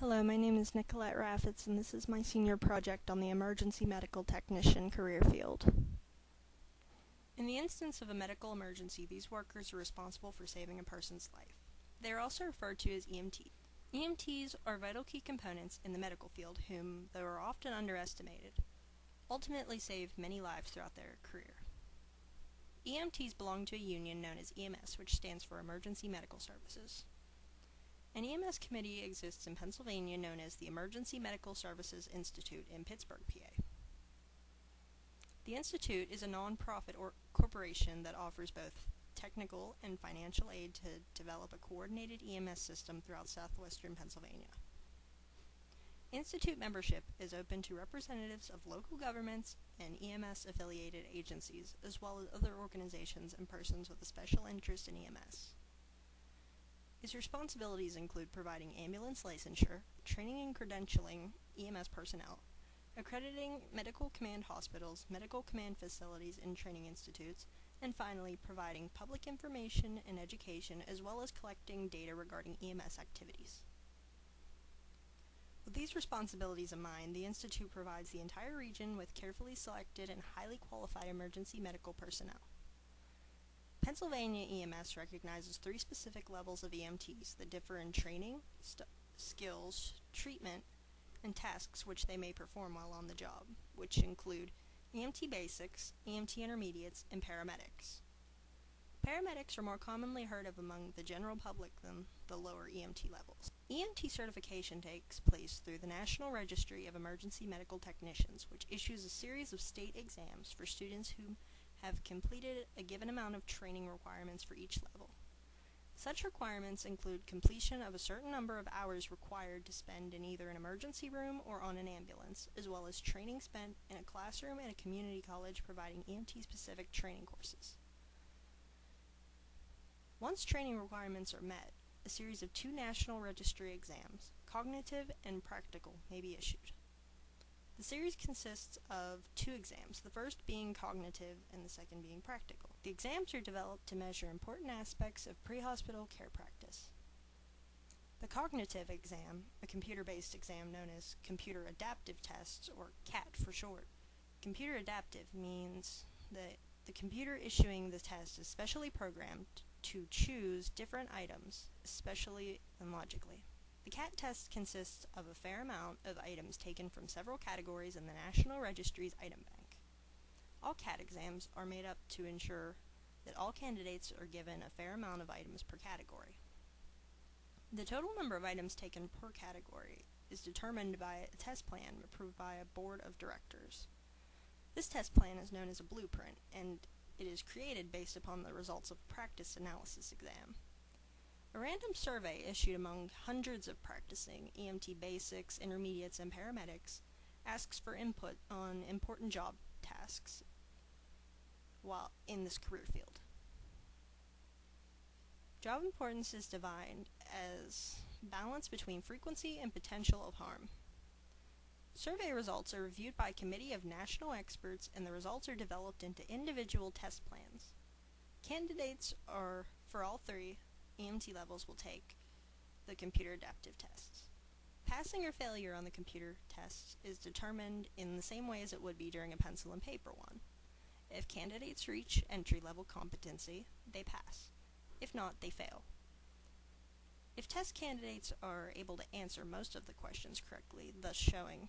Hello, my name is Nicolette Raffitz, and this is my senior project on the emergency medical technician career field. In the instance of a medical emergency, these workers are responsible for saving a person's life. They are also referred to as EMTs. EMTs are vital key components in the medical field whom, though are often underestimated, ultimately save many lives throughout their career. EMTs belong to a union known as EMS, which stands for Emergency Medical Services. An EMS committee exists in Pennsylvania known as the Emergency Medical Services Institute in Pittsburgh, PA. The Institute is a non-profit corporation that offers both technical and financial aid to develop a coordinated EMS system throughout southwestern Pennsylvania. Institute membership is open to representatives of local governments and EMS-affiliated agencies, as well as other organizations and persons with a special interest in EMS. Its responsibilities include providing ambulance licensure, training and credentialing EMS personnel, accrediting medical command hospitals, medical command facilities and training institutes, and finally providing public information and education as well as collecting data regarding EMS activities. With these responsibilities in mind, the Institute provides the entire region with carefully selected and highly qualified emergency medical personnel. Pennsylvania EMS recognizes 3 specific levels of EMTs that differ in training, skills, treatment, and tasks which they may perform while on the job, which include EMT Basics, EMT Intermediates, and Paramedics. Paramedics are more commonly heard of among the general public than the lower EMT levels. EMT certification takes place through the National Registry of Emergency Medical Technicians, which issues a series of state exams for students who have completed a given amount of training requirements for each level. Such requirements include completion of a certain number of hours required to spend in either an emergency room or on an ambulance, as well as training spent in a classroom at a community college providing EMT-specific training courses. Once training requirements are met, a series of 2 national registry exams, cognitive and practical, may be issued. The series consists of 2 exams, the first being cognitive and the second being practical. The exams are developed to measure important aspects of pre-hospital care practice. The cognitive exam, a computer-based exam known as Computer Adaptive Tests, or CAT for short. Computer adaptive means that the computer issuing the test is specially programmed to choose different items, especially and logically. The CAT test consists of a fair amount of items taken from several categories in the National Registry's item bank. All CAT exams are made up to ensure that all candidates are given a fair amount of items per category. The total number of items taken per category is determined by a test plan approved by a board of directors. This test plan is known as a blueprint, and it is created based upon the results of a practice analysis exam. A random survey issued among hundreds of practicing EMT Basics, Intermediates, and Paramedics asks for input on important job tasks while in this career field. Job importance is defined as balance between frequency and potential of harm. Survey results are reviewed by a committee of national experts, and the results are developed into individual test plans. Candidates are, for all 3 EMT levels, will take the computer adaptive tests. Passing or failure on the computer tests is determined in the same way as it would be during a pencil and paper one. If candidates reach entry-level competency, they pass. If not, they fail. If test candidates are able to answer most of the questions correctly, thus showing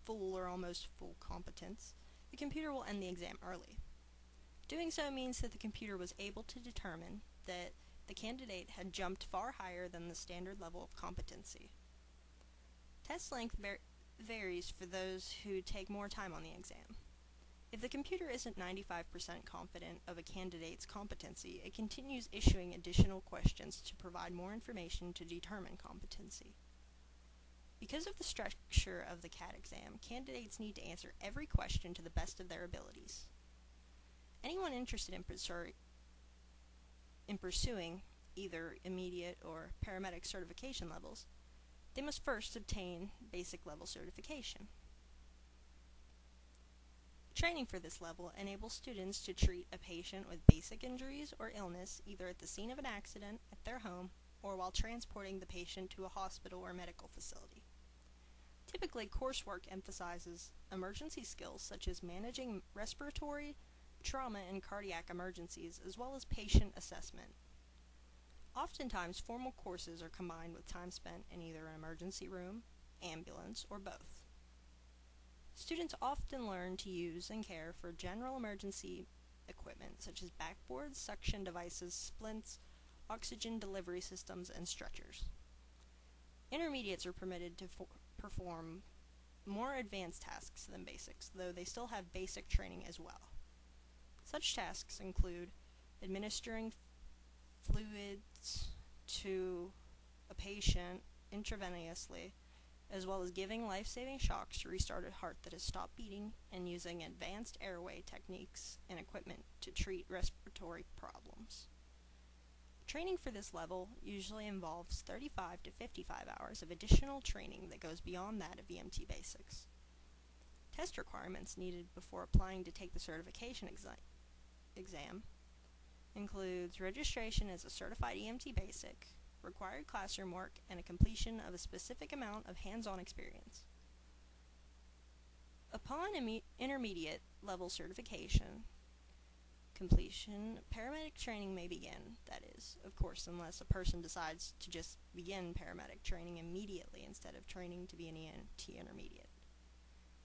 full or almost full competence, the computer will end the exam early. Doing so means that the computer was able to determine that the candidate had jumped far higher than the standard level of competency. Test length varies for those who take more time on the exam. If the computer isn't 95% confident of a candidate's competency, it continues issuing additional questions to provide more information to determine competency. Because of the structure of the CAT exam, candidates need to answer every question to the best of their abilities. Anyone interested in pursuing either immediate or paramedic certification levels, they must first obtain basic level certification. Training for this level enables students to treat a patient with basic injuries or illness either at the scene of an accident, at their home, or while transporting the patient to a hospital or medical facility. Typically, coursework emphasizes emergency skills such as managing respiratory, trauma, and cardiac emergencies, as well as patient assessment. Oftentimes, formal courses are combined with time spent in either an emergency room, ambulance, or both. Students often learn to use and care for general emergency equipment such as backboards, suction devices, splints, oxygen delivery systems, and stretchers. Intermediates are permitted to perform more advanced tasks than basics, though they still have basic training as well. Such tasks include administering fluids to a patient intravenously, as well as giving life-saving shocks to restart a heart that has stopped beating, and using advanced airway techniques and equipment to treat respiratory problems. Training for this level usually involves 35 to 55 hours of additional training that goes beyond that of EMT basics. Test requirements needed before applying to take the certification exam includes registration as a certified EMT basic, required classroom work, and a completion of a specific amount of hands-on experience. Upon intermediate level certification completion, paramedic training may begin, that is, of course, unless a person decides to just begin paramedic training immediately instead of training to be an EMT intermediate.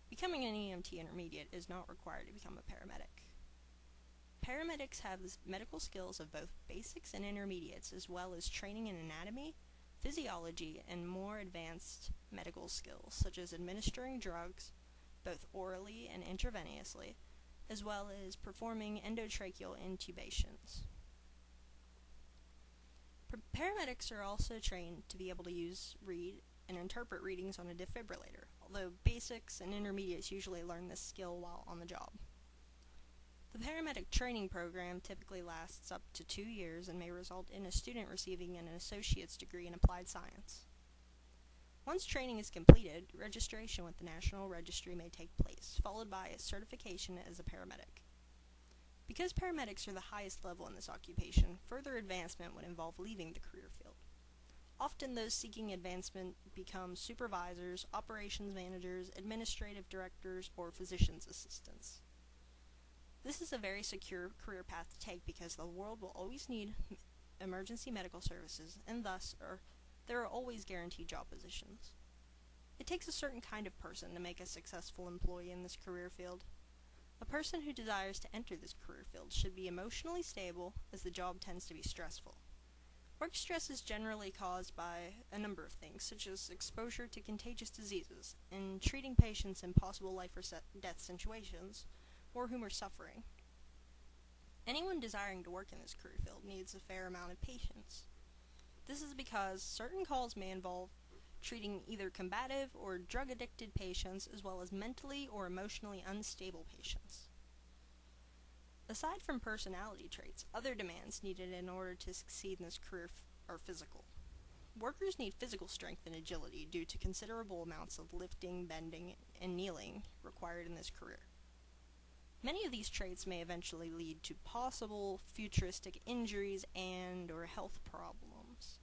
Becoming an EMT intermediate is not required to become a paramedic. Paramedics have the medical skills of both basics and intermediates, as well as training in anatomy, physiology, and more advanced medical skills, such as administering drugs, both orally and intravenously, as well as performing endotracheal intubations. Paramedics are also trained to be able to read, and interpret readings on a defibrillator, although basics and intermediates usually learn this skill while on the job. The paramedic training program typically lasts up to 2 years and may result in a student receiving an associate's degree in applied science. Once training is completed, registration with the National Registry may take place, followed by a certification as a paramedic. Because paramedics are the highest level in this occupation, further advancement would involve leaving the career field. Often those seeking advancement become supervisors, operations managers, administrative directors, or physician's assistants. This is a very secure career path to take because the world will always need emergency medical services, and thus there are always guaranteed job positions. It takes a certain kind of person to make a successful employee in this career field. A person who desires to enter this career field should be emotionally stable, as the job tends to be stressful. Work stress is generally caused by a number of things, such as exposure to contagious diseases, and treating patients in possible life or death situations, or whom are suffering. Anyone desiring to work in this career field needs a fair amount of patience. This is because certain calls may involve treating either combative or drug-addicted patients, as well as mentally or emotionally unstable patients. Aside from personality traits, other demands needed in order to succeed in this career are physical. Workers need physical strength and agility due to considerable amounts of lifting, bending, and kneeling required in this career. Many of these traits may eventually lead to possible futuristic injuries and/or health problems.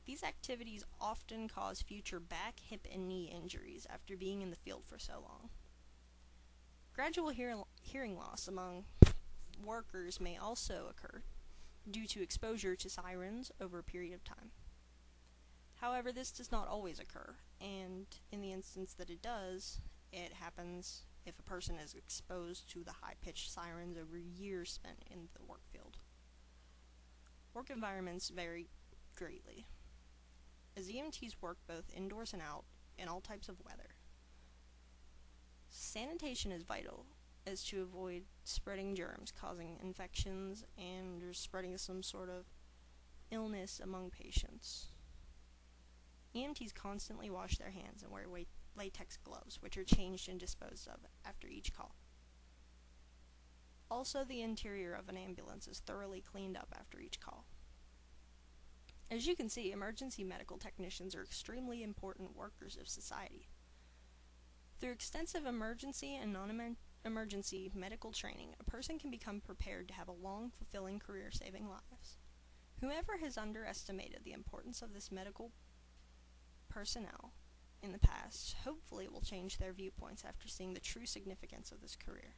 These activities often cause future back, hip, and knee injuries after being in the field for so long. Gradual hearing loss among workers may also occur due to exposure to sirens over a period of time. However, this does not always occur, and in the instance that it does, it happens if a person is exposed to the high-pitched sirens over years spent in the work field. Work environments vary greatly, as EMTs work both indoors and out in all types of weather. Sanitation is vital as to avoid spreading germs, causing infections, and or spreading some sort of illness among patients. EMTs constantly wash their hands and wear latex gloves, which are changed and disposed of after each call. Also, the interior of an ambulance is thoroughly cleaned up after each call. As you can see, emergency medical technicians are extremely important workers of society. Through extensive emergency and non-emergency medical training, a person can become prepared to have a long, fulfilling career saving lives. Whoever has underestimated the importance of this medical personnel in the past. Hopefully it will change their viewpoints after seeing the true significance of this career.